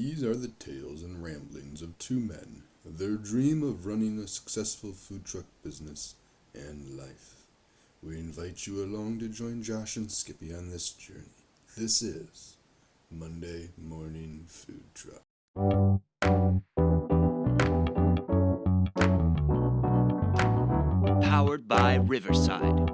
These are the tales and ramblings of two men, their dream of running a successful food truck business and life. We invite you along to join Josh and Skippy on this journey. This is Monday Morning Food Truck. Powered by Riverside.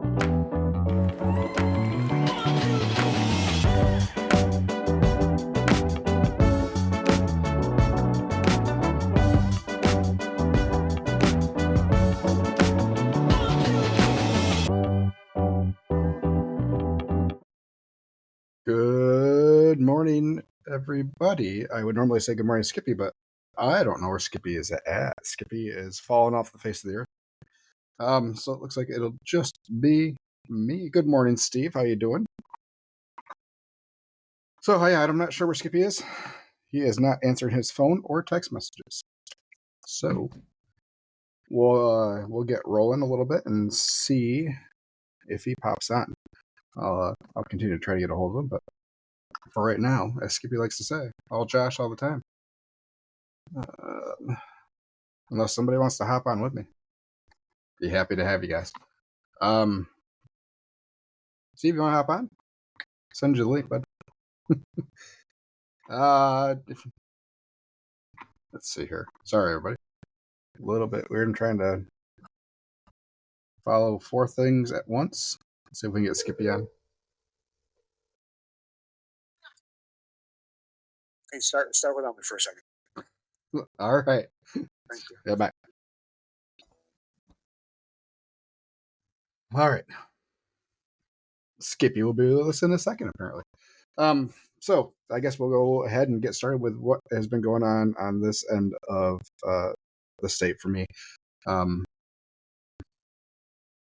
Good morning, everybody. I would normally say good morning, Skippy, but I don't know where Skippy is at. Skippy is falling off the face of the earth. So it looks like it'll just be me. Good morning, Steve. How you doing? So, I'm not sure where Skippy is. He is not answering his phone or text messages. So we'll get rolling a little bit and see if he pops on. I'll continue to try to get a hold of him, but for right now, as Skippy likes to say, all Josh all the time. Unless somebody wants to hop on with me. Be happy to have you guys. Steve, you want to hop on? Send you the link, bud. Let's see here. Sorry, everybody. A little bit weird. I'm trying to follow 4 things at once. Let's see if we can get Skippy on. Hey, start without me for a second. All right. Thank you. Yeah, bye. All right. Skippy will be with us in a second, apparently. So I guess we'll go ahead and get started with what has been going on this end of the state for me.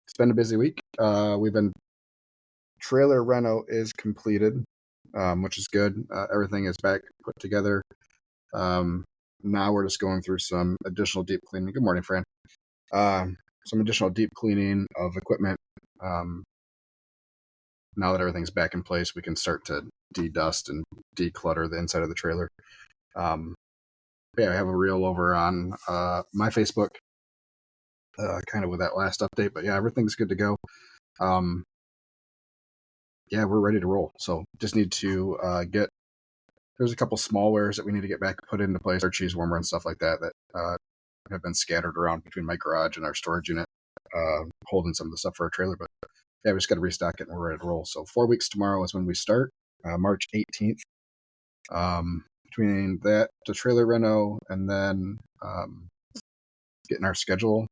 It's been a busy week. Trailer reno is completed, which is good. Everything is back put together. Now we're just going through some additional deep cleaning. Good morning, Fran. Some additional deep cleaning of equipment. Now that everything's back in place, we can start to de-dust and declutter the inside of the trailer. I have a reel over on my Facebook, kind of with that last update. But yeah, everything's good to go. We're ready to roll. So just need to there's a couple small wares that we need to get back put into place, our cheese warmer and stuff like that have been scattered around between my garage and our storage unit, holding some of the stuff for our trailer. But yeah, we just got to restock it and we're ready to roll. So 4 weeks tomorrow is when we start, March 18th. Between that, the trailer reno, and then getting our schedule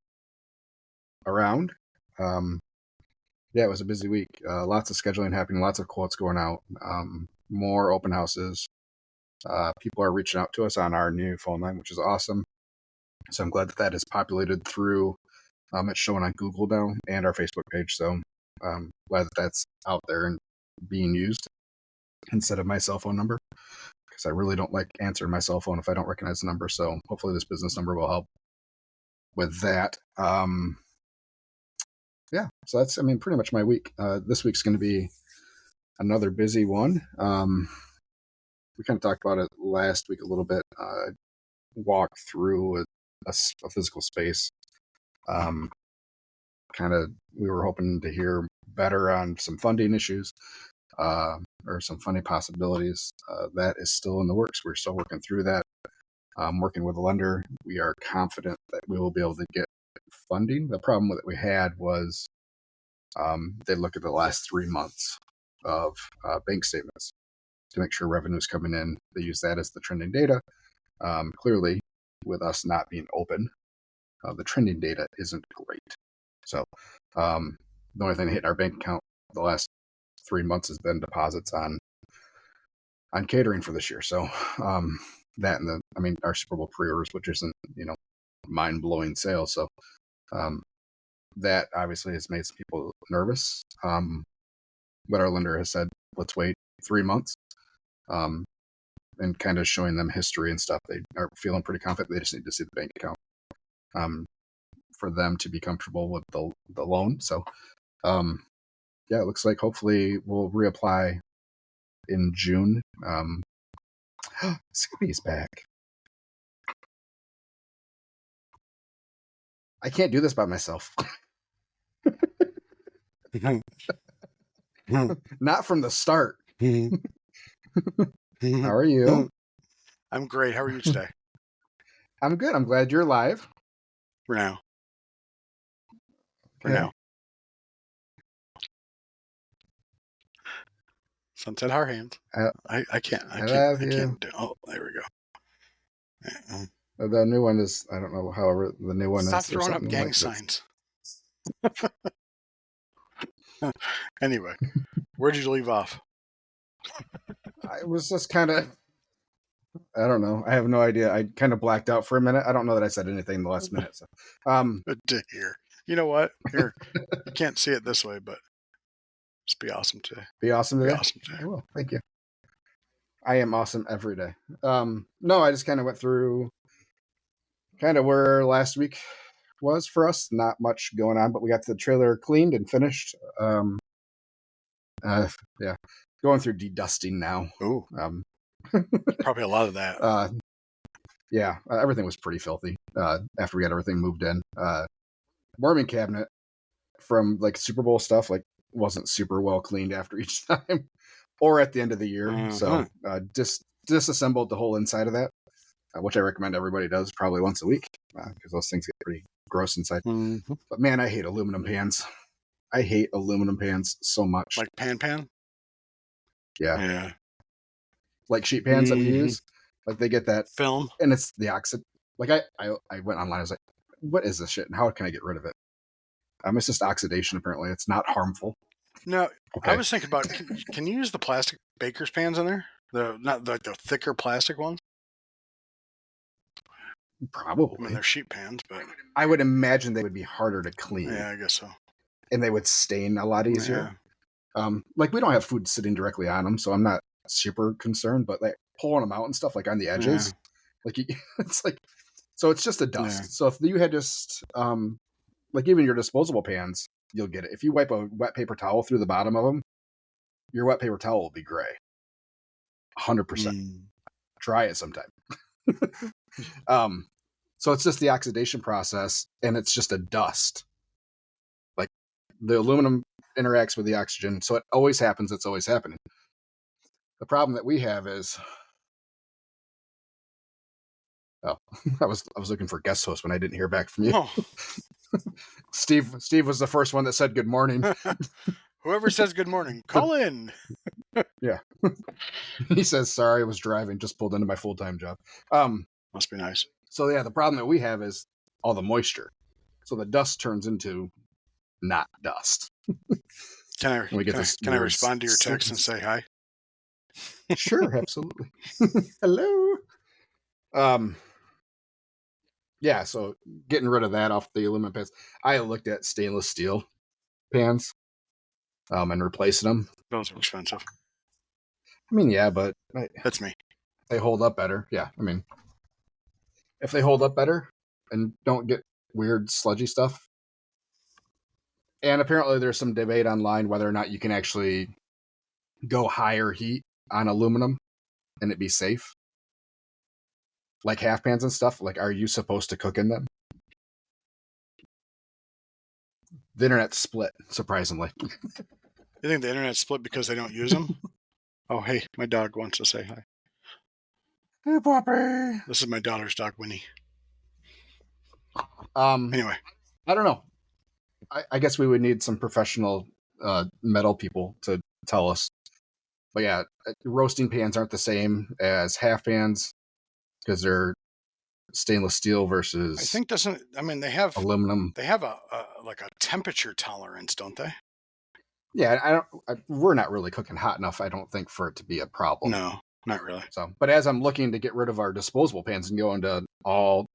around. It was a busy week. Lots of scheduling happening, lots of quotes going out, more open houses. People are reaching out to us on our new phone line, which is awesome. So I'm glad that is populated through. It's showing on Google now and our Facebook page. So glad that's out there and being used instead of my cell phone number, because I really don't like answering my cell phone if I don't recognize the number. So hopefully this business number will help with that. So that's, pretty much my week. This week's going to be another busy one. We kind of talked about it last week a little bit. Walk through a physical space. We were hoping to hear better on some funding issues, or some funding possibilities. That is still in the works. We're still working through that. Working with a lender. We are confident that we will be able to get funding. The problem that we had was they look at the last 3 months of bank statements to make sure revenue is coming in. They use that as the trending data. Clearly, with us not being open, the trending data isn't great. So the only thing that hit our bank account the last 3 months has been deposits on catering for this year. So that and our Super Bowl pre-orders, which isn't mind-blowing sales. So that obviously has made some people nervous. But our lender has said, let's wait 3 months, and kind of showing them history and stuff. They are feeling pretty confident. They just need to see the bank account for them to be comfortable with the loan. So it looks like hopefully we'll reapply in June. Skippy's back. I can't do this by myself. Not from the start. How are you? I'm great. How are you today? I'm good. I'm glad you're live. For now. For Okay. now. Sunset our hands. I can't. I can't do. Oh, there we go. The new one is, I don't know, however, the new one Stop is. throwing up gang signs. Anyway, where'd you leave off? I was just kind of, I don't know. I have no idea. I kind of blacked out for a minute. I don't know that I said anything in the last minute. So, Good to hear. You know what? Here, you can't see it this way, but just be awesome today. Be awesome today? Be awesome today. I will. Thank you. I am awesome every day. No, I just kind of went through kind of where last week was for us. Not much going on, but we got the trailer cleaned and finished. Yeah, going through dedusting now. Ooh, probably a lot of that. Yeah, everything was pretty filthy after we got everything moved in. Warming cabinet from like Super Bowl stuff like wasn't super well cleaned after each time or at the end of the year. Mm-hmm. So disassembled the whole inside of that, which I recommend everybody does probably once a week because those things get pretty gross inside. Mm-hmm. But man, I hate aluminum pans. I hate aluminum pans so much. Like pan? Yeah. Like sheet pans that we use. Like they get that film. And it's the oxid. Like I went online, I was like, what is this shit and how can I get rid of it? It's just oxidation apparently. It's not harmful. No, okay. I was thinking about can you use the plastic baker's pans in there? Not the thicker plastic ones? Probably. I mean, they're sheet pans, but I would imagine they would be harder to clean. Yeah, I guess so. And they would stain a lot easier. Yeah. Like we don't have food sitting directly on them, so I'm not super concerned. But like pulling them out and stuff, like on the edges, like it's like, so it's just a dust. Yeah. So if you had just like even your disposable pans, you'll get it. If you wipe a wet paper towel through the bottom of them, your wet paper towel will be gray. 100%. Try it sometime. So it's just the oxidation process, and it's just a dust. Like the aluminum interacts with the oxygen, so it always happens. It's always happening. The problem that we have is, I was looking for guest host when I didn't hear back from you. Oh. Steve was the first one that said good morning. Whoever says good morning, call in. Yeah. He says, sorry, I was driving, just pulled into my full-time job. Must be nice. So yeah, the problem that we have is all the moisture. So the dust turns into not dust. Can I respond to your text and say hi? Sure, absolutely. Hello. Yeah, so getting rid of that off the aluminum pans. I looked at stainless steel pans and replacing them. Those are expensive. I mean, yeah, but that's me. They hold up better. Yeah, I mean, if they hold up better and don't get weird sludgy stuff. And apparently there's some debate online whether or not you can actually go higher heat on aluminum and it be safe. Like half pans and stuff. Like, are you supposed to cook in them? The internet split, surprisingly. You think the internet split because they don't use them? Oh, hey, my dog wants to say hi. Hey, puppy. This is my daughter's dog, Winnie. Anyway, I don't know. I guess we would need some professional metal people to tell us. But yeah, roasting pans aren't the same as half pans because they're stainless steel versus. I think they have aluminum. They have a temperature tolerance, don't they? Yeah, we're not really cooking hot enough, I don't think, for it to be a problem. No, not really. So, but as I'm looking to get rid of our disposable pans and go into all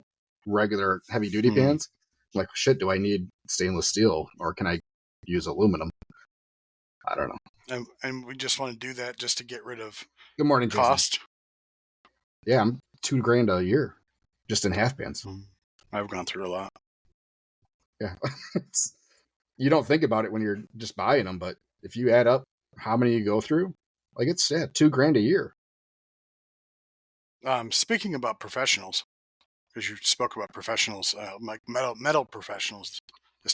regular heavy duty pans, I'm like, shit, do I need stainless steel or can I use aluminum? I don't know. And we just want to do that just to get rid of good morning cost. Jason. Yeah, I'm $2,000 a year just in half pans. I've gone through a lot. Yeah. You don't think about it when you're just buying them, but if you add up how many you go through, like it's $2,000 a year. Speaking about professionals, because you spoke about professionals, like metal professionals,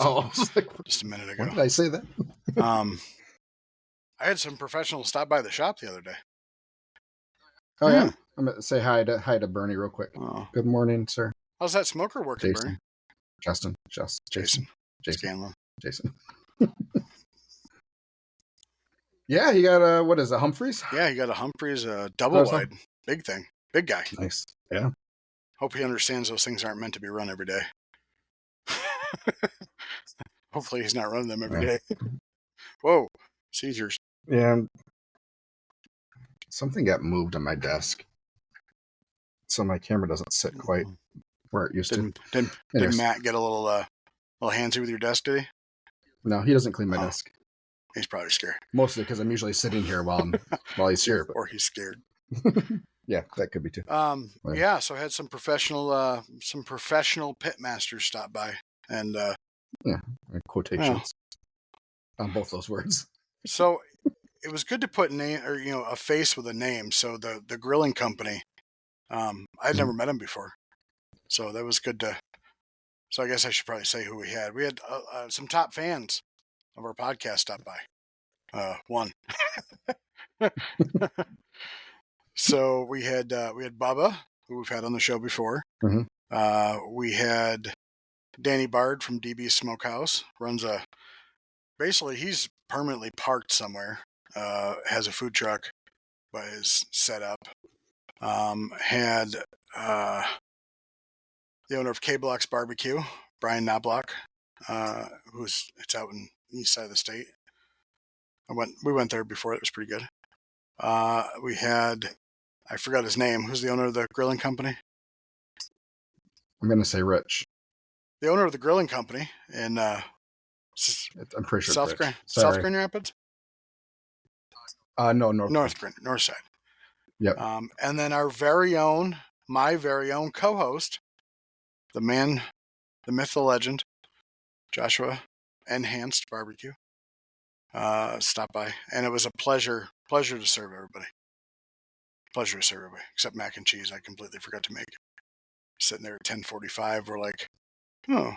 Oh, I was like, just a minute when ago. did I say that? I had some professionals stop by the shop the other day. Oh yeah, I'm gonna say hi to Bernie real quick. Oh. Good morning, sir. How's that smoker working, Jason, Bernie? Jason. Scanlon. Yeah, he got a what is it, Humphreys? Yeah, he got a Humphreys double wide, big thing, big guy. Nice. Yeah. Hope he understands those things aren't meant to be run every day. Hopefully, he's not running them every day. Whoa, seizures. Yeah. Something got moved on my desk, so my camera doesn't sit quite where it used to. Did Matt get a little handsy with your desk, did he? No, he doesn't clean my desk. He's probably scared. Mostly because I'm usually sitting here while he's here. But... Or he's scared. Yeah, that could be too. Yeah, so I had some professional pit masters stop by, and quotations on both those words. So it was good to put a face with a name. So the grilling company, I'd never met him before, so that was good to. So I guess I should probably say who we had. We had some top fans of our podcast stop by. One. So we had Bubba, who we've had on the show before. Mm-hmm. We had Danny Bard from DB Smokehouse. Basically he's permanently parked somewhere. Has a food truck by his setup. Had the owner of K Block's Barbecue, Brian Knobloch, it's out in the east side of the state. We went there before. It was pretty good. We had, I forgot his name. Who's the owner of the grilling company? I'm going to say Rich. The owner of the grilling company in I'm pretty sure South Grand Rapids. No, North side. Yep. And then my very own co-host, the man, the myth, the legend, Joshua Enhanced Barbecue, stopped by, and it was a pleasure to serve everybody. Pleasure to serve everybody, except mac and cheese. I completely forgot to make. Sitting there at 10:45, we're like, oh,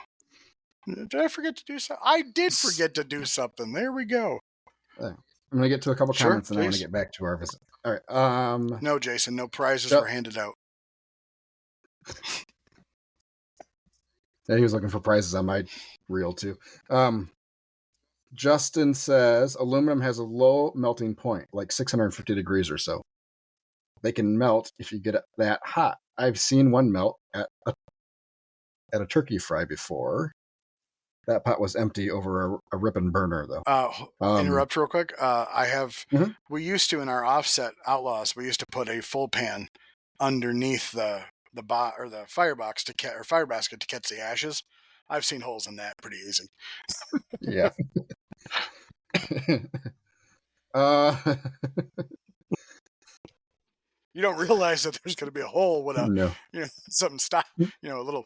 did I forget to do something? I did forget to do something. There we go. I'm going to get to a couple comments, and I want to get back to our visit. All right. No, Jason, no prizes were handed out. Yeah, he was looking for prizes on my reel too. Justin says aluminum has a low melting point, like 650 degrees or so. They can melt if you get it that hot. I've seen one melt at a turkey fry before. That pot was empty over a ripping burner, though. Interrupt real quick. I have. Mm-hmm. We used to in our offset outlaws. We used to put a full pan underneath the fire basket to catch the ashes. I've seen holes in that pretty easy. Yeah. You don't realize that there's going to be a hole with something stop. A little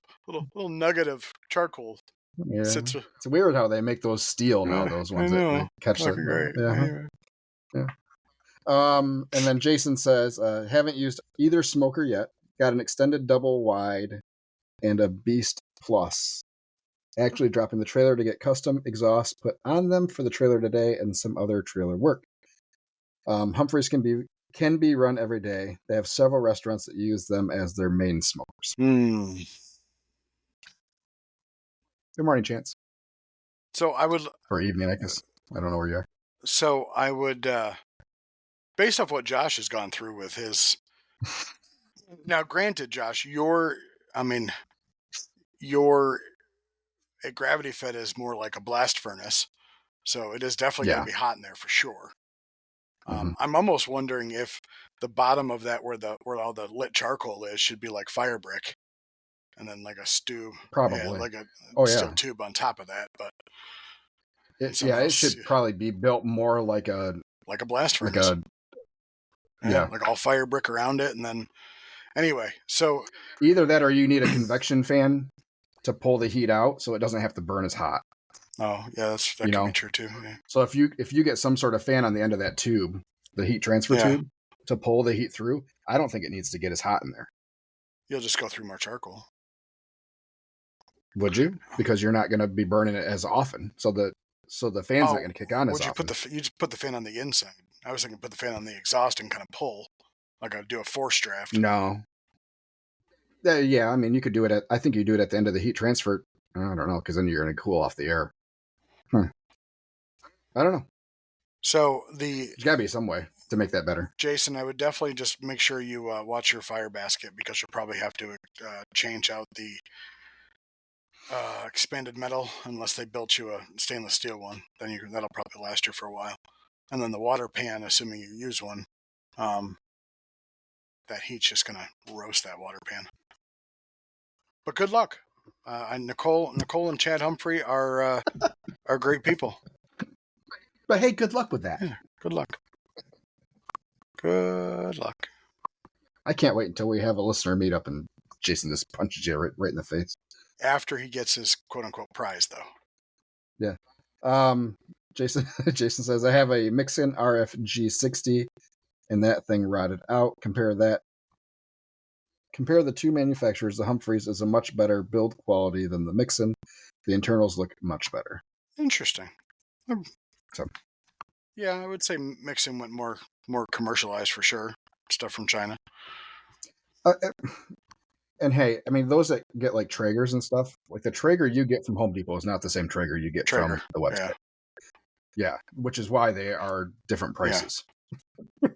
nugget of charcoal. Yeah, it's weird how they make those steel now. Those ones that catch the. Yeah. And then Jason says, haven't used either smoker yet. Got an extended double wide and a Beast Plus. Actually dropping the trailer to get custom exhaust put on them for the trailer today and some other trailer work. Humphreys can be run every day. They have several restaurants that use them as their main smokers. Good morning, Chance. So I would... Or evening, I guess. I don't know where you are. So I would, based off what Josh has gone through with his... Now, granted, Josh, a gravity fed is more like a blast furnace. So it is definitely going to be hot in there for sure. I'm almost wondering if the bottom of that, where all the lit charcoal is, should be like fire brick, and then like a stew, probably like a steel tube on top of that. But it should probably be built more like a blast furnace, like all fire brick around it, and then anyway, so either that or you need a convection fan to pull the heat out so it doesn't have to burn as hot. Oh, yeah, that could be true too. Yeah. So if you get some sort of fan on the end of that tube, the heat transfer tube, to pull the heat through, I don't think it needs to get as hot in there. You'll just go through more charcoal. Would you? Because you're not going to be burning it as often. So the fan's not going to kick on as Would you often. you just put the fan on the inside? I was thinking put the fan on the exhaust and kind of pull, like I do a force draft. No. Yeah, I mean, you could do it I think you do it at the end of the heat transfer. I don't know, because then you're going to cool off the air. I don't know. So There's got to be some way to make that better. Jason, I would definitely just make sure you watch your fire basket, because you'll probably have to change out the expanded metal, unless they built you a stainless steel one. Then that'll probably last you for a while. And then the water pan, assuming you use one, that heat's just going to roast that water pan. But good luck. Nicole and Chad Humphrey are great people. But hey, good luck with that. Yeah, good luck. Good luck. I can't wait until we have a listener meetup and Jason just punches you right in the face. After he gets his quote-unquote prize, though. Yeah. Jason says, I have a Mixin RFG 60 and that thing rotted out. Compare the two manufacturers. The Humphreys is a much better build quality than the Mixin. The internals look much better. Interesting. So, yeah, I would say Mixin went more commercialized for sure. Stuff from China. And hey, I mean, those that get like Traegers and stuff, like the Traeger you get from Home Depot is not the same Traeger you get from the website. Yeah, which is why they are different prices. Yeah.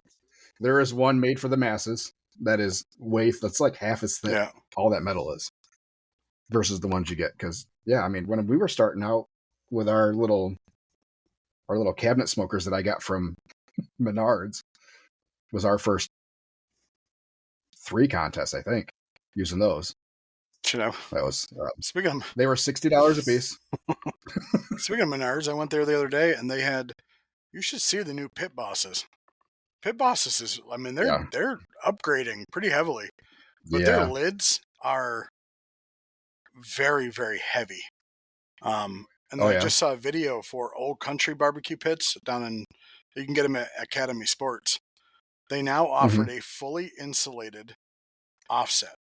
There is one made for the masses that is that's like half as thick. All that metal is versus the ones you get. Because I mean, when we were starting out with our little cabinet smokers that I got from Menards, was our first 3 contests, I think, using those. That was they were $60 a piece. Speaking of Menards, I went there the other day and they had. You should see the new Pit Bosses. Pit Bosses is, I mean, they're upgrading pretty heavily, but their lids are very, very heavy. And I just saw a video for Old Country barbecue pits down in. You can get them at Academy Sports. They now offered a fully insulated offset.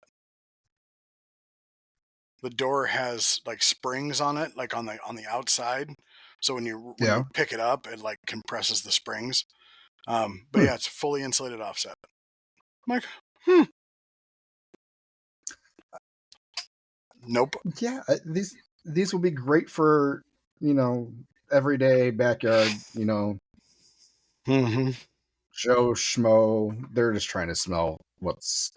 The door has like springs on it, like on the outside. So when you pick it up, it like compresses the springs. But yeah, it's fully insulated offset. I'm like, Nope. Yeah, these will be great for everyday backyard. Joe Schmo. They're just trying to sell what's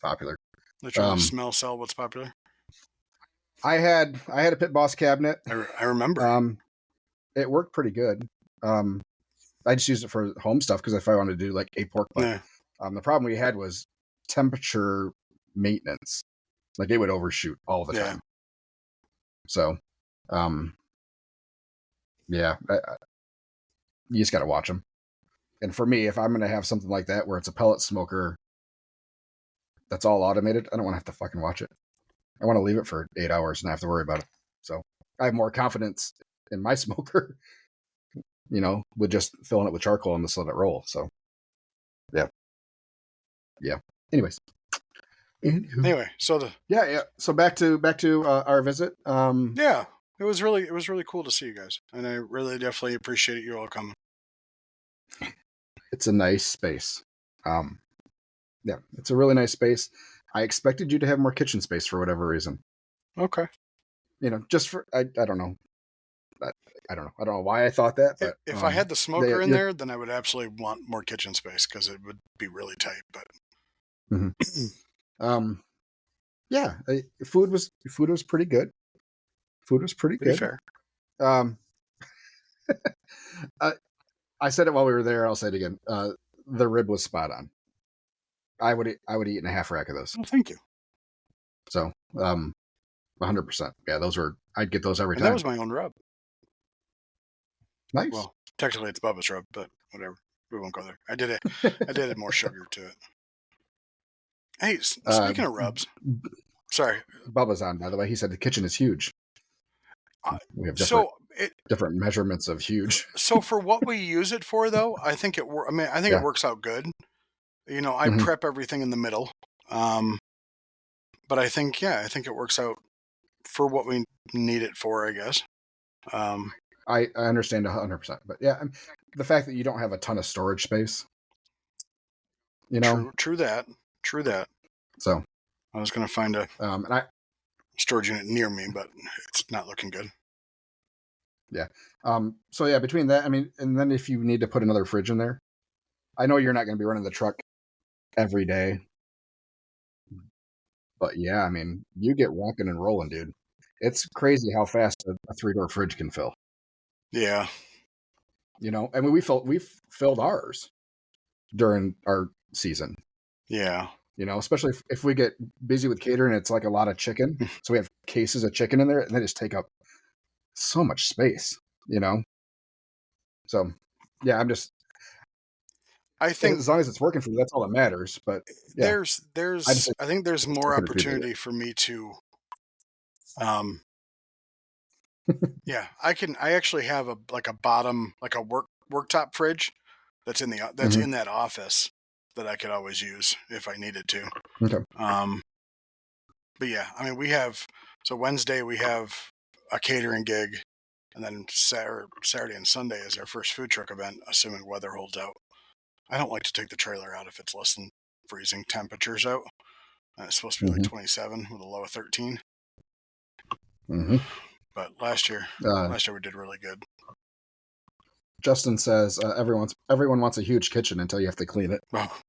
popular. They're trying to sell what's popular. I had a Pit Boss cabinet. I remember. It worked pretty good. I just used it for home stuff because if I wanted to do like a pork butt. The problem we had was temperature maintenance. Like it would overshoot all the time. So, you just got to watch them. And for me, if I'm going to have something like that where it's a pellet smoker that's all automated, I don't want to have to fucking watch it. I want to leave it for 8 hours and not have to worry about it. So I have more confidence in my smoker, with just filling it with charcoal and just let it roll. So, yeah. Anyways. Anyway, so So back to our visit. It was really cool to see you guys, and I really definitely appreciate you all coming. It's a nice space. It's a really nice space. I expected you to have more kitchen space for whatever reason. Okay. Just for I don't know. I don't know. I don't know why I thought that. But if I had the smoker in there, then I would absolutely want more kitchen space because it would be really tight. But food was pretty good. Food was pretty good. Fair. I said it while we were there. I'll say it again. The rib was spot on. I would eat in a half rack of those. Well, thank you. So, 100%. Yeah, I'd get those every time. That was my own rub. Nice. Well, technically it's Bubba's rub, but whatever. We won't go there. I did add more sugar to it. Hey, speaking of rubs, sorry. Bubba's on, by the way. He said the kitchen is huge. We have different measurements of huge. So for what we use it for, though, I think it works out good. I Mhm. prep everything in the middle. But I think it works out for what we need it for, I guess. I understand 100%, but yeah, the fact that you don't have a ton of storage space, True that. So, I was going to find a and I storage unit near me, but it's not looking good. yeah, so yeah, between that, and then if you need to put another fridge in there, I know you're not going to be running the truck every day, but yeah, you get walking and rolling, dude. It's crazy how fast a 3-door fridge can fill. Yeah. We've filled ours during our season. Yeah. Especially if we get busy with catering, it's like a lot of chicken. So we have cases of chicken in there, and they just take up so much space. So yeah, I think as long as it's working for you, that's all that matters. But yeah, I think there's more looking to do that. opportunity for me to I actually have a bottom, like a worktop fridge that's Mhm. in that office that I could always use if I needed to. Okay. But yeah, so Wednesday we have a catering gig, and then Saturday and Sunday is our first food truck event, assuming weather holds out. I don't like to take the trailer out if it's less than freezing temperatures out. And it's supposed to be like 27 with a low of 13. Mm-hmm. But last year we did really good. Justin says everyone wants a huge kitchen until you have to clean it. Oh.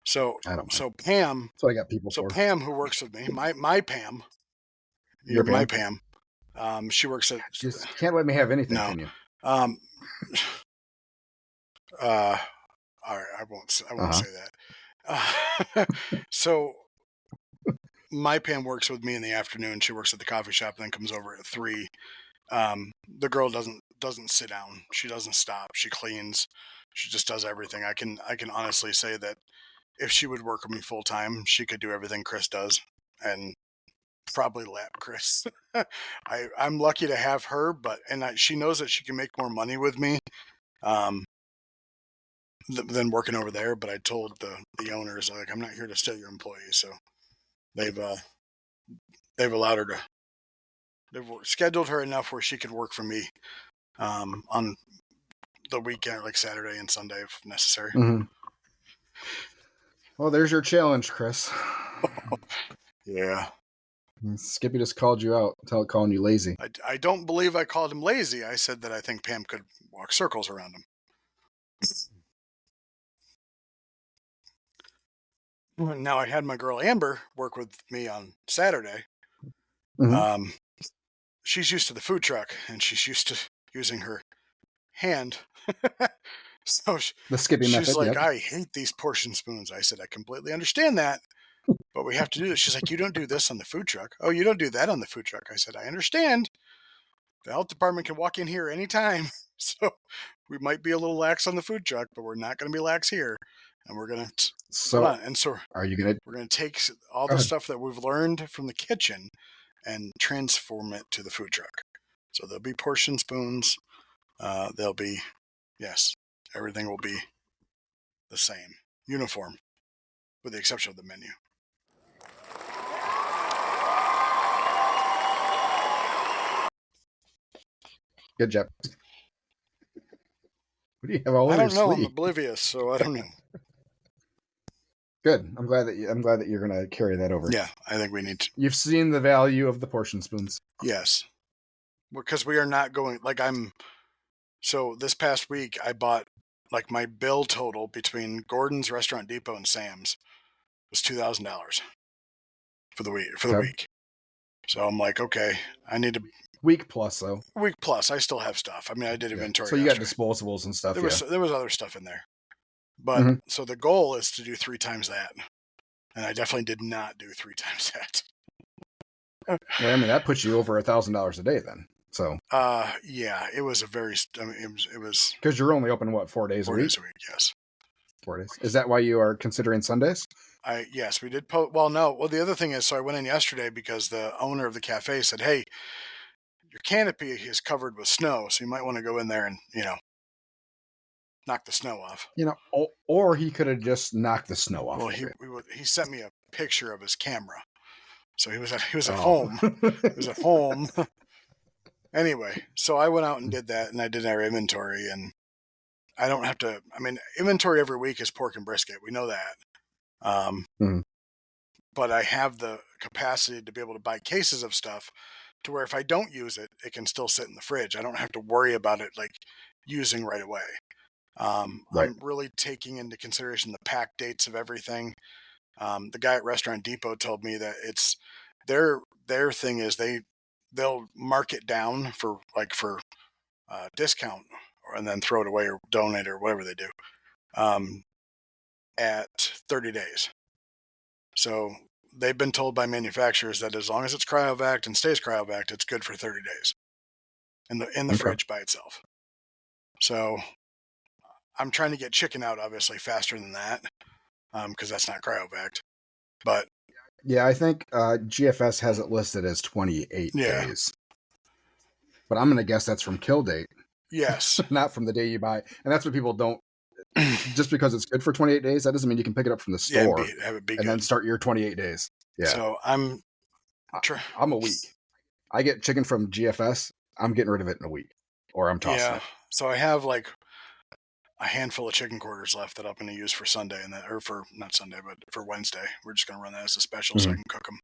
So I don't. So Pam. So I got people. So for. Pam, who works with me, my Pam. Your Pam? My Pam. She works at. Just can't let me have anything, No. can you? All right, I won't say that. So my Pam works with me in the afternoon. She works at the coffee shop and then comes over at 3. The girl doesn't sit down. She doesn't stop. She cleans. She just does everything. I can honestly say that if she would work with me full time, she could do everything Chris does, and probably lap Chris. I'm lucky to have her, she knows that she can make more money with me than working over there. But I told the owners, like, I'm not here to steal your employees, so they've allowed her to. They've scheduled her enough where she could work for me on the weekend, like Saturday and Sunday, if necessary. Mm-hmm. Well, there's your challenge, Chris. Yeah. Skippy just called you out, calling you lazy. I don't believe I called him lazy. I said that I think Pam could walk circles around him. Now, I had my girl Amber work with me on Saturday. Mm-hmm. She's used to the food truck, and she's used to using her hand. So the Skippy she's method. like, Yep. I hate these portion spoons. I said, I completely understand that, but we have to do this. She's like, you don't do this on the food truck. Oh, you don't do that on the food truck. I said, I understand. The health department can walk in here anytime. So we might be a little lax on the food truck, but we're not going to be lax here. And we're going to are you going to? We're going to take all the stuff that we've learned from the kitchen and transform it to the food truck. So there'll be portion spoons. There'll be, yes, everything will be the same, uniform, with the exception of the menu. Good job. What do you have all over your sleeve? I don't know. I'm oblivious, so I don't know. Good. I'm glad that you're going to carry that over. Yeah, I think we need to. You've seen the value of the portion spoons. Yes, because we are not going So this past week, I bought my bill total between Gordon's, Restaurant Depot, and Sam's was $2,000 for the week. So I'm like, okay, I need to. Week plus, though. Week plus, I still have stuff. I did inventory. So you got disposables and stuff. There was other stuff in there, but so the goal is to do 3 times that, and I definitely did not do 3 times that. Well, that puts you over $1,000 a day then. So. Yeah, it was it was because you're only open 4 days a week. 4 days a week, yes. 4 days. Is that why you are considering Sundays? Yes, we did. Well, no. Well, the other thing is, so I went in yesterday because the owner of the cafe said, "Hey, your canopy is covered with snow, so you might want to go in there and knock the snow off. Or he could have just knocked the snow off. Well, of he sent me a picture of his camera, so he was at Oh. home. He was at home. Anyway, so I went out and did that, and I did our inventory, and I don't have to. I mean, inventory every week is pork and brisket. We know that. Mhm. But I have the capacity to be able to buy cases of stuff to where if I don't use it, it can still sit in the fridge. I don't have to worry about it like using right away. Right. I'm really taking into consideration the pack dates of everything. The guy at Restaurant Depot told me that it's their thing is they'll mark it down for discount and then throw it away or donate or whatever they do at 30 days. So they've been told by manufacturers that as long as it's cryovac and stays cryovac, it's good for 30 days in the fridge by itself. So I'm trying to get chicken out obviously faster than that because that's not cryovac. But yeah, I think GFS has it listed as 28 days. But I'm going to guess that's from kill date. Yes. Not from the day you buy. And that's what people don't. Just because it's good for 28 days, that doesn't mean you can pick it up from the store have it be and good. then start your 28 days. Yeah. So I'm a week. I get chicken from GFS. I'm getting rid of it in a week, or I'm tossing it. So I have like a handful of chicken quarters left that I'm going to use for Sunday or for not Sunday, but for Wednesday. We're just going to run that as a special so I can cook them.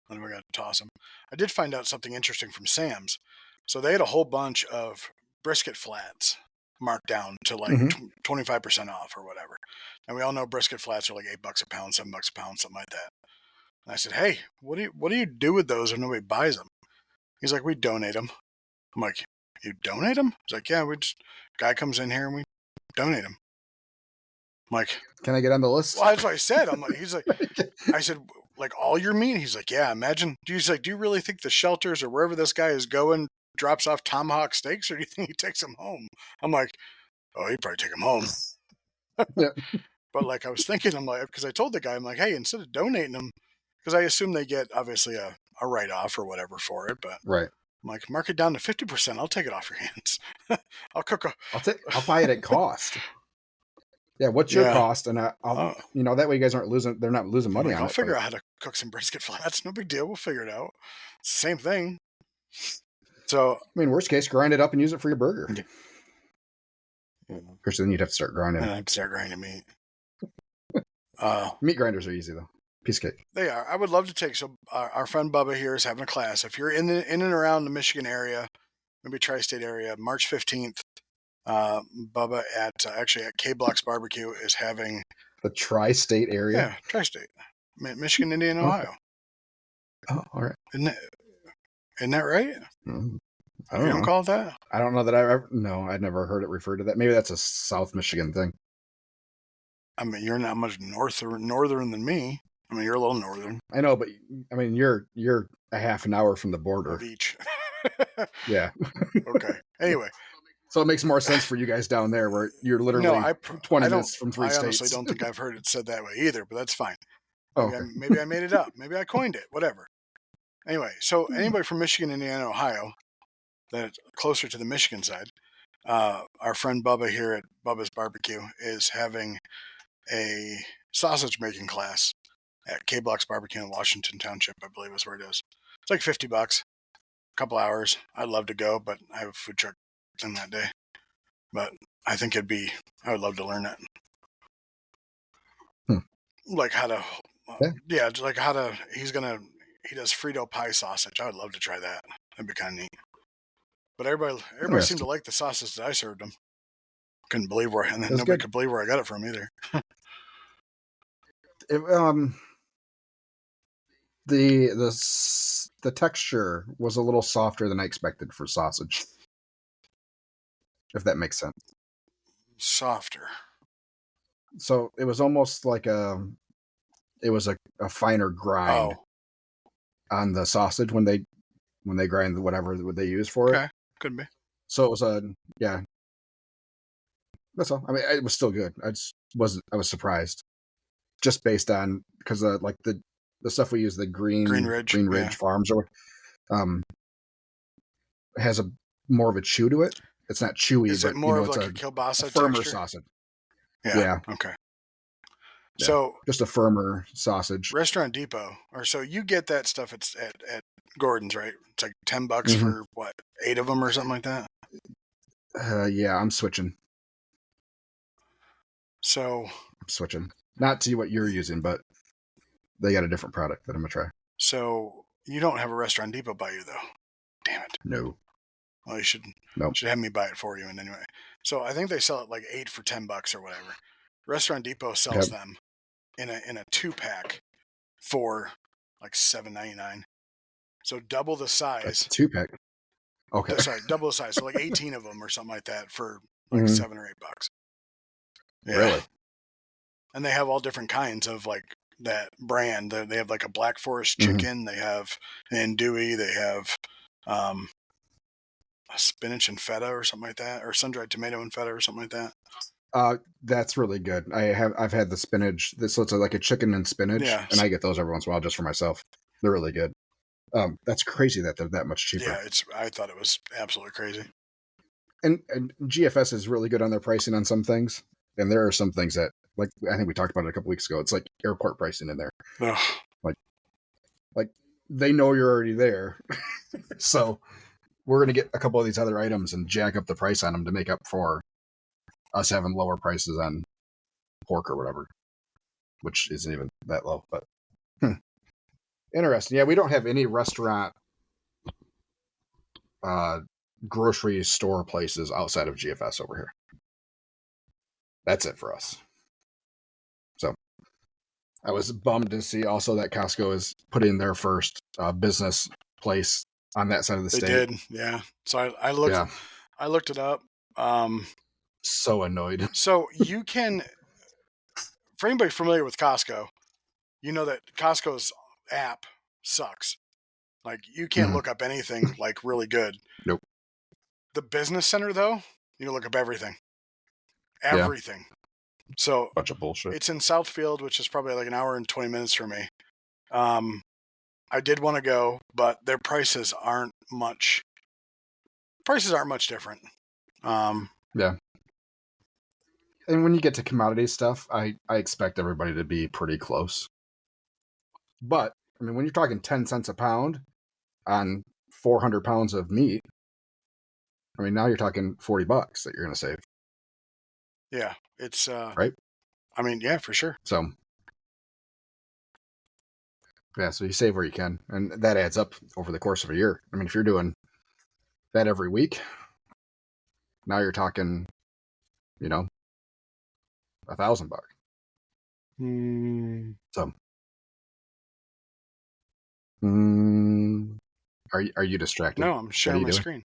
Then we got to toss them. I did find out something interesting from Sam's. So they had a whole bunch of brisket flats marked down to like 25% off or whatever. And we all know brisket flats are like $8 a pound, $7 a pound, something like that. And I said, hey, what do you do with those if nobody buys them? He's like, we donate them. I'm like, you donate them? He's like, yeah, guy comes in here and we donate them. I'm like, can I get on the list? Well, that's what I said. I'm like, he's like, I said, like all your meat? He's like, yeah, imagine. He's like, do you really think the shelters or wherever this guy is going drops off tomahawk steaks or do you think he takes them home? I'm like, oh, he'd probably take them home. Yeah. But like I was thinking, I'm like, because I told the guy, I'm like, hey, instead of donating them, because I assume they get obviously a write-off or whatever for it, but right. I'm like, mark it down to 50%. I'll take it off your hands. I'll cook I'll buy it at cost. Yeah, what's your cost? And I'll, that way you guys aren't losing. They're not losing money on it. I'll figure out how to cook some brisket flats. No big deal. We'll figure it out. It's the same thing. So, I mean, worst case, grind it up and use it for your burger. Yeah. Of course, then you'd have to start grinding. And I'd start grinding meat. Meat grinders are easy though. Piece of cake. They are. I would love to take. So our friend Bubba here is having a class. If you're in and around the Michigan area, maybe tri-state area, March 15th, Bubba at K-Block's Barbecue is having the tri-state area. Yeah, tri-state, Michigan, Indiana, Ohio. Oh, all right. Isn't that right? Mm-hmm. You don't call it that? I don't know that I'd never heard it referred to that. Maybe that's a South Michigan thing. I mean, you're not much northern than me. I mean, you're a little northern. I know, but I mean, you're a half an hour from the border. Of each. Yeah. Okay. Anyway. So it makes more sense for you guys down there where you're literally 20 minutes from three states. I honestly don't think I've heard it said that way either, but that's fine. Okay. Maybe I made it up. Maybe I coined it. Whatever. Anyway, so anybody from Michigan, Indiana, Ohio, that's closer to the Michigan side, our friend Bubba here at Bubba's Barbecue is having a sausage making class at K-Block's Barbecue in Washington Township, I believe is where it is. It's like $50, a couple hours. I'd love to go, but I have a food truck in that day. But I think I would love to learn it. Like how to, he does Frito pie sausage. I would love to try that. That'd be kind of neat. But everybody seemed to like the sausage that I served them. Couldn't believe nobody could believe where I got it from either. The texture was a little softer than I expected for sausage. If that makes sense. Softer. So it was almost like a finer grind on the sausage when they grind whatever they use for it. Okay, could be. So it was that's all. I mean, it was still good. I was surprised, just based on because like the stuff we use, the Green Ridge Farms, or has a more of a chew to it. it's not chewy, Is but it more of it's like a a kielbasa firmer texture? sausage. Yeah. Yeah. Okay. Yeah. So Just a firmer sausage. Restaurant Depot, or so you get that stuff at Gordon's, right? It's like $10 Mhm. for what, 8 of them or something like that. Yeah, I'm switching. So Not to what you're using, but they got a different product that I'm gonna try. So you don't have a Restaurant Depot by you though. Damn it. No. Well, you should Nope. have me buy it for you. And anyway, so I think they sell it like 8 for $10 or whatever. Restaurant Depot sells Yep. them in a 2-pack for like $7.99. So double the That's size. a 2-pack. Okay. Sorry, double the size. So like 18 of them or something like that for like Mhm. $7 or $8. Yeah. Really? And they have all different kinds of like that brand. They have like a Black Forest Mhm. chicken. They have an andouille. They have a spinach and feta or something like that, or sun-dried tomato and feta or something like that. That's really good. I've had the spinach. So it's like a chicken and spinach, Yeah. and I get those every once in a while just for myself. They're really good. That's crazy that they're that much cheaper. Yeah, I thought it was absolutely crazy. And GFS is really good on their pricing on some things, and there are some things that, like, I think we talked about it a couple weeks ago. It's like airport pricing in there. Ugh. Like they know you're already there, so we're gonna get a couple of these other items and jack up the price on them to make up for us having lower prices on pork or whatever, which isn't even that low. But interesting. Yeah, we don't have any restaurant, grocery store places outside of GFS over here. That's it for us. So I was bummed to see also that Costco is putting their first business place on that side of the They state. did, yeah. So I looked. Yeah. I looked it up. So annoyed. So you can, for anybody familiar with Costco, you know that Costco's app sucks. Like you can't Mhm. look up anything like really good. Nope. The business center though, you can look up everything. Yeah. Everything. So Bunch of bullshit. it's in Southfield, which is probably like an hour and 20 minutes for me. I did want to go, but their prices aren't much. Prices aren't much different. Yeah. And when you get to commodity stuff, I expect everybody to be pretty close. But I mean, when you're talking 10 cents a pound on 400 pounds of meat, I mean, now you're talking $40 that you're going to save, Yeah, it's right? I mean, yeah, for sure. So, yeah, so you save where you can, and that adds up over the course of a year. I mean, if you're doing that every week, now you're talking, $1,000. So, are you distracted? No, I'm sharing my doing? screen.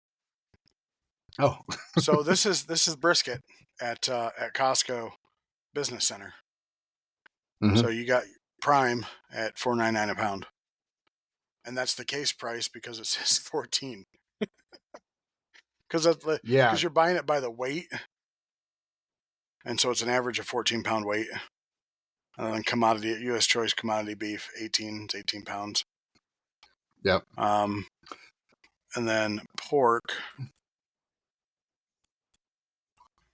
Oh, So this is brisket at Costco Business Center. Mhm. So you got prime at $4.99 a pound, and that's the case price because it says 14. Because yeah, you're buying it by the weight, and so it's an average of 14-pound weight. And then commodity U.S. choice commodity beef, 18 pounds. yep. And then pork.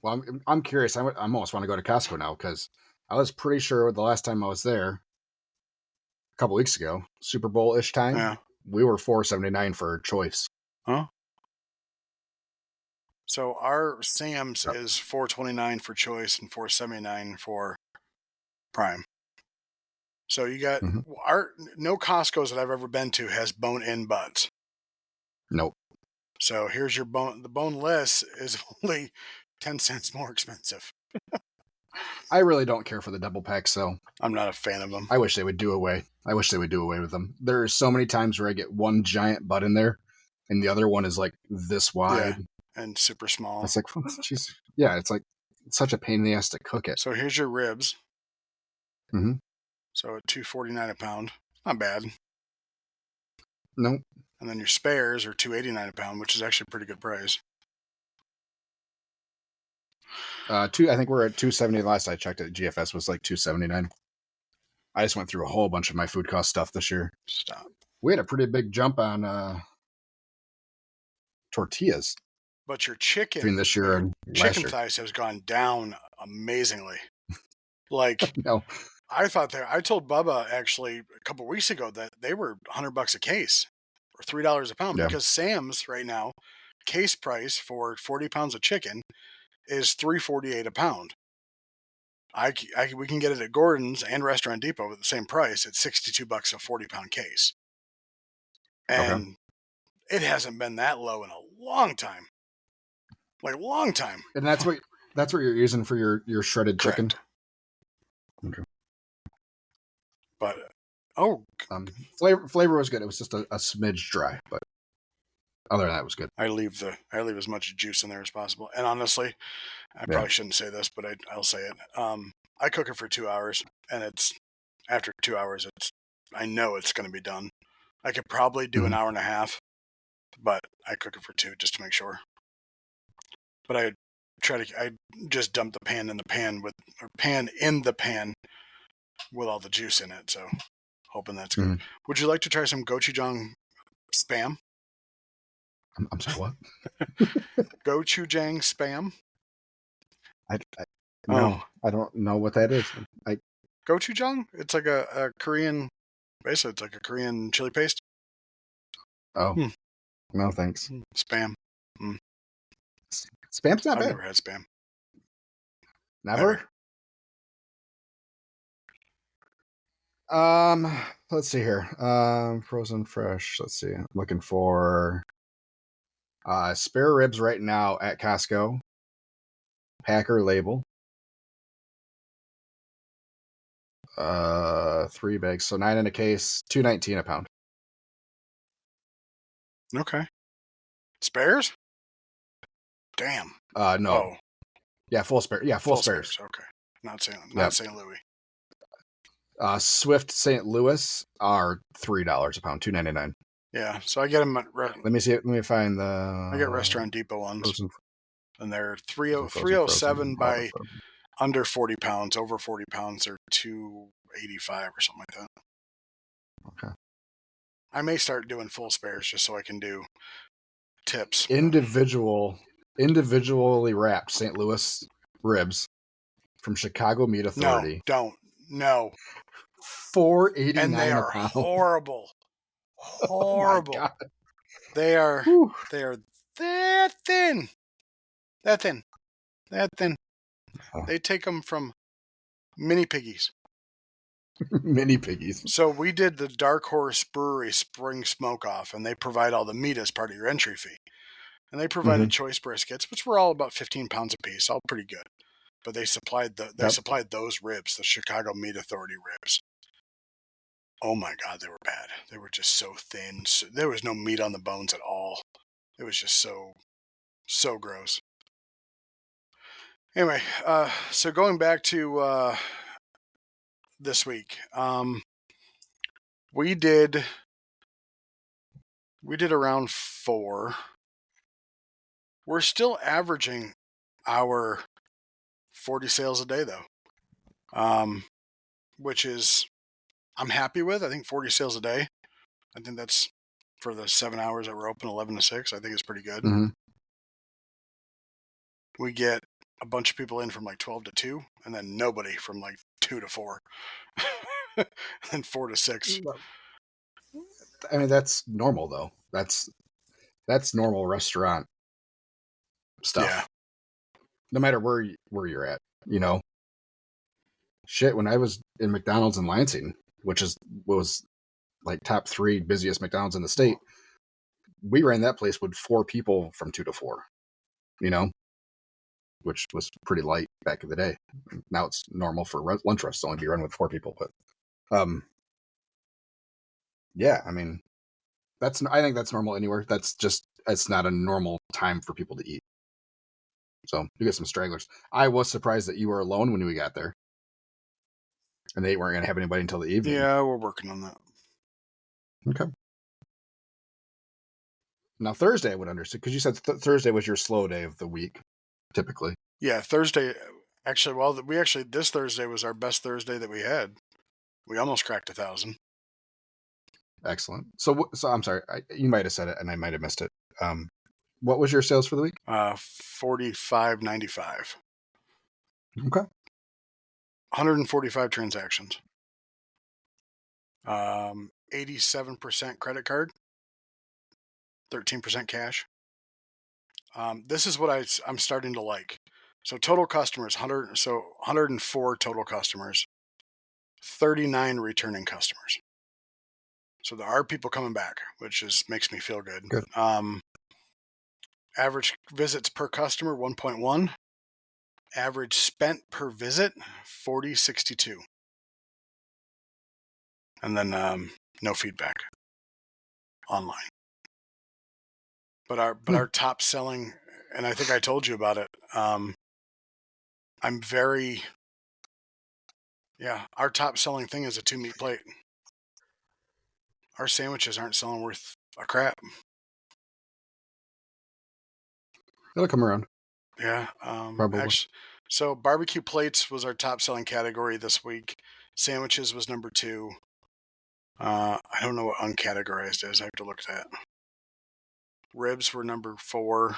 Well, I'm curious. I almost want to go to Costco now because I was pretty sure the last time I was there, a couple weeks ago, Super Bowl ish time, Yeah. we were $4.79 for choice. Huh? So our Sam's Yep. is $4.29 for choice and $4.79 for prime. So you got Mhm. no Costco's that I've ever been to has bone-in butts. Nope. So here's your bone. The boneless is only 10 cents more expensive. I really don't care for the double packs, so I'm not a fan of them. I wish they would do away. I wish they would do away with them. There are so many times where I get one giant butt in there, and the other one is like this wide. And super small. It's like, jeez, yeah, it's like it's such a pain in the ass to cook it. So here's your ribs. Mhm. So at $2.49 a pound, not bad. Nope. And then your spares are $2.89 a pound, which is actually a pretty good price. I think we're at $2.70 last I checked. At GFS was like $2.79. I just went through a whole bunch of my food cost stuff this year. Stop. We had a pretty big jump on tortillas. But your between this year and last chicken year. thighs has gone down amazingly. Like No, I told Bubba actually a couple weeks ago that they were $100 a case or $3 a pound Yeah. because Sam's right now case price for 40 pounds of chicken is $3.48 a pound. We can get it at Gordon's and Restaurant Depot at the same price at $62 a 40-pound case. And it hasn't been that low in a long time. Like, long time. And that's what you're using for your shredded chicken. Correct. Okay. But flavor was good. It was just a smidge dry, but other than that, it was good. I leave as much juice in there as possible. And honestly, I probably shouldn't say this, but I'll say it. I cook it for 2 hours, and after 2 hours, I know it's going to be done. I could probably do an hour and a half, but I cook it for 2 just to make sure. But I just dump the pan in the pan with all the juice in it. So hoping that's good. Would you like to try some gochujang spam? I'm sorry, what? Gochujang spam? No, I don't know what that is. Gochujang? It's like a Korean, basically it's like a Korean chili paste. Oh, no thanks. Spam. Spam's not I've bad. never had spam. Never? Let's see here. Frozen fresh. Let's see. I'm looking for spare ribs right now at Costco. Packer label. 3 bags, so 9 in a case, $2.19 a pound. Okay. Spares? Damn. No. Oh. Yeah, full spare. Yeah, full spares. Okay. Not St. Louis. Swift St. Louis are $3 a pound, $2.99. Yeah, so I get them at Let me see. Let me find the. I get Restaurant Depot ones, and they're 307 by frozen. under 40 pounds. Over 40 pounds, they're $2.85 or something like that. Okay. I may start doing full spares just so I can do tips. Individually wrapped St. Louis ribs from Chicago Meat Authority. No. $4.89 and they are a pound. horrible. Horrible. Oh they are that thin. Oh. They take them from mini piggies. Mini piggies. So we did the Dark Horse Brewery Spring Smoke Off, and they provide all the meat as part of your entry fee. And they provided choice briskets, which were all about 15 pounds a piece, all pretty good. But they supplied supplied those ribs, the Chicago Meat Authority ribs. Oh my God, they were bad. They were just so thin. There was no meat on the bones at all. It was just so gross. Anyway, so going back to this week, we did around 4. We're still averaging our 40 sales a day though, which is I'm happy with. I think 40 sales a day. I think that's for the 7 hours that we're open, 11 to 6. I think it's pretty good. We get a bunch of people in from like 12 to 2, and then nobody from like 2 to 4, and then 4 to 6. I mean, that's normal though. That's normal restaurant stuff. Yeah. No matter where you're at, you know. Shit, when I was in McDonald's in Lansing, which was like top 3 busiest McDonald's in the state, we ran that place with 4 people from 2 to 4, you know, which was pretty light back in the day. Now it's normal for lunch restaurants to only be run with 4 people, but yeah, I mean, I think that's normal anywhere. It's not a normal time for people to eat. So you get some stragglers. I was surprised that you were alone when we got there, and they weren't going to have anybody until the evening. Yeah, we're working on that. Okay. Now Thursday, I would understand, because you said Thursday was your slow day of the week, typically. Yeah, Thursday. Actually, this Thursday was our best Thursday that we had. We almost cracked 1,000. Excellent. So I'm sorry, you might have said it, and I might have missed it. What was your sales for the week? $45.95. Okay. 145 transactions. 87% credit card, 13% cash. This is what I'm starting to like. So total customers, 104 total customers, 39 returning customers. So there are people coming back, which makes me feel good. Good. Average visits per customer, 1.1. Average spent per visit, 40.62. And then no feedback online. But our top selling, and I think I told you about it. Our top selling thing is a 2-meat plate. Our sandwiches aren't selling worth a crap. It'll come around. Yeah. Probably. Actually, so barbecue plates was our top selling category this week. Sandwiches was number 2. I don't know what uncategorized is. I have to look at that. Ribs were number 4.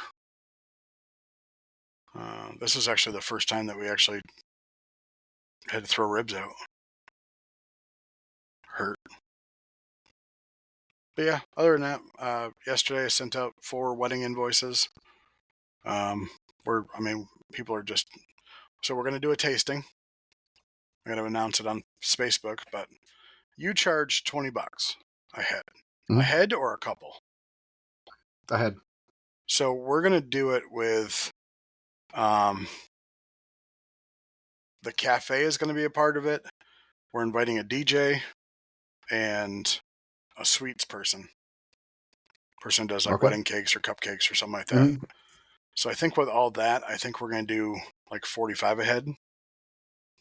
This was actually the first time that we actually had to throw ribs out. Hurt. But yeah, other than that, yesterday I sent out 4 wedding invoices. People are just... So we're going to do a tasting. I'm going to announce it on Facebook, but you charge $20 a head. Mhm. A head or a couple? A head. So we're going to do it with... the cafe is going to be a part of it. We're inviting a DJ and a sweets person. Person who does like Okay. wedding cakes or cupcakes or something like that. Mhm. So I think with all that, I think we're going to do like 45 a head. Does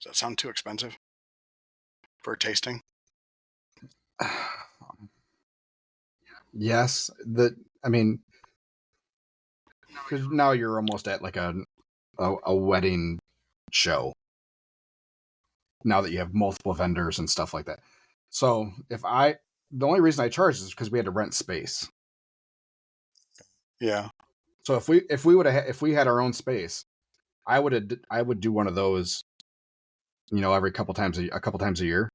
that sound too expensive for a tasting? Yes. Because now you're almost at like a wedding show. Now that you have multiple vendors and stuff like that. So the only reason I charged is because we had to rent space. Yeah. So if we had our own space, I would do one of those, every couple times a year,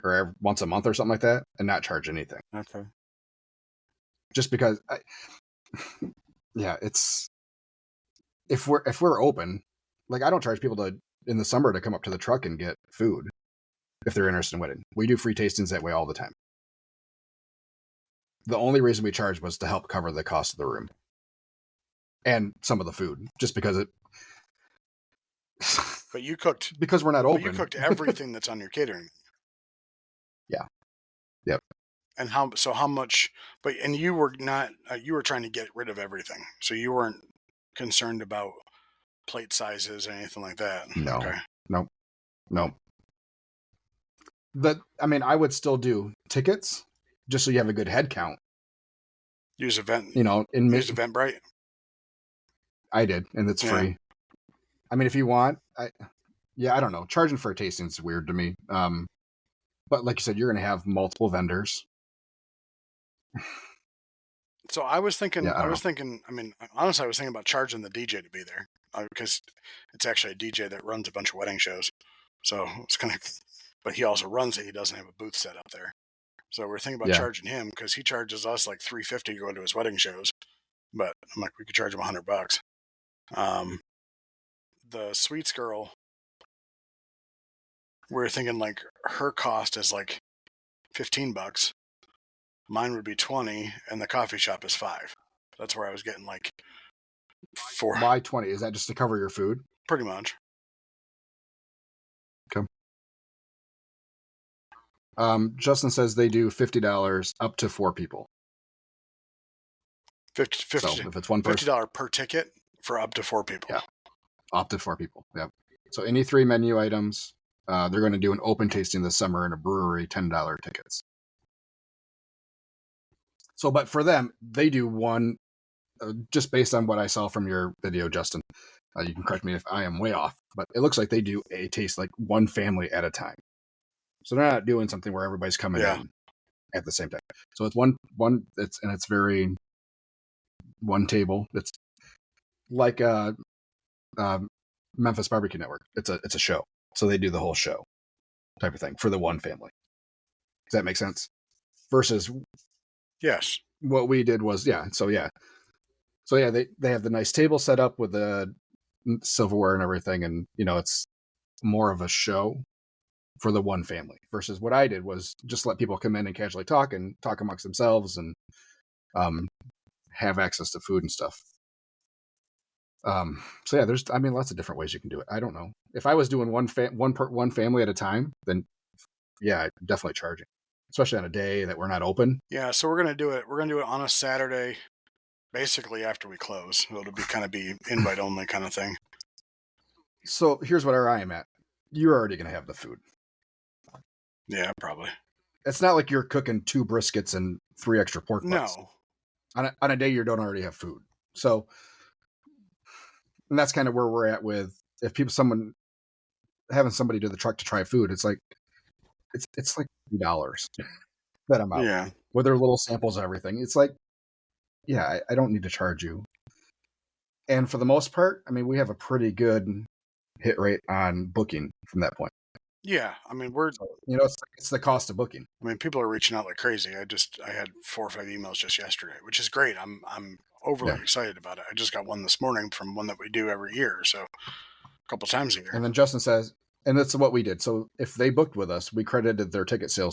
or once a month or something like that, and not charge anything. Okay. Just because, it's if we're open, like I don't charge people in the summer to come up to the truck and get food if they're interested in wedding. We do free tastings that way all the time. The only reason we charged was to help cover the cost of the room and some of the food, just because it. But you cooked because we're not open. But you cooked everything that's on your catering. Yeah. Yep. And how much? And you were not. You were trying to get rid of everything, so you weren't concerned about plate sizes or anything like that. No. Okay. Nope. I would still do tickets just so you have a good head count. Use Event. Use Eventbrite. I did, and it's free. If you want, I don't know. Charging for a tasting is weird to me. But like you said, you're going to have multiple vendors. So I was thinking. Yeah, I was thinking about charging the DJ to be there because it's actually a DJ that runs a bunch of wedding shows. So it's kind of, but he also runs it. He doesn't have a booth set up there. So we're thinking about charging him because he charges us like $350 to go to his wedding shows. But I'm like, we could charge him $100. The sweets girl, we're thinking like her cost is like $15. Mine would be $20, and the coffee shop is $5. That's where I was getting like $4. Why 20? Is that just to cover your food? Pretty much. Okay. Justin says they do $50 up to 4 people. 50 so if it's one person, $50 per ticket for up to 4 people. Yeah, up to 4 people. Yeah. So any 3 menu items, they're going to do an open tasting this summer in a brewery, $10 tickets. So, but for them, they do one, just based on what I saw from your video, Justin. You can correct me if I am way off, but it looks like they do a taste like one family at a time. So they're not doing something where everybody's coming in at the same time. So it's one. It's very one table. It's like Memphis Barbecue Network. It's a show, so they do the whole show type of thing for the one family. Does that make sense? Versus Yes. what we did was they have the nice table set up with the silverware and everything, and it's more of a show for the one family. Versus what I did was just let people come in and casually talk amongst themselves and have access to food and stuff. There's lots of different ways you can do it. I don't know if I was doing one family at a time, then I'd definitely charging, especially on a day that we're not open. Yeah, so we're gonna do it. We're gonna do it on a Saturday, basically after we close. It'll be invite only kind of thing. So here's where I am at. You're already gonna have the food. Yeah, probably. It's not like you're cooking 2 briskets and 3 extra pork butts. No. On a day you don't already have food. So, and that's kind of where we're at with having somebody do the truck to try food. It's like it's like $3 that amount. Yeah. With their little samples and everything. It's like, I don't need to charge you. And for the most part, we have a pretty good hit rate on booking from that point. Yeah, It's the cost of booking. people are reaching out like crazy. I had 4 or 5 emails just yesterday, which is great. I'm overly excited about it. I just got one this morning from one that we do every year, so a couple times a year. And then Justin says, and that's what we did. So if they booked with us, we credited their ticket sales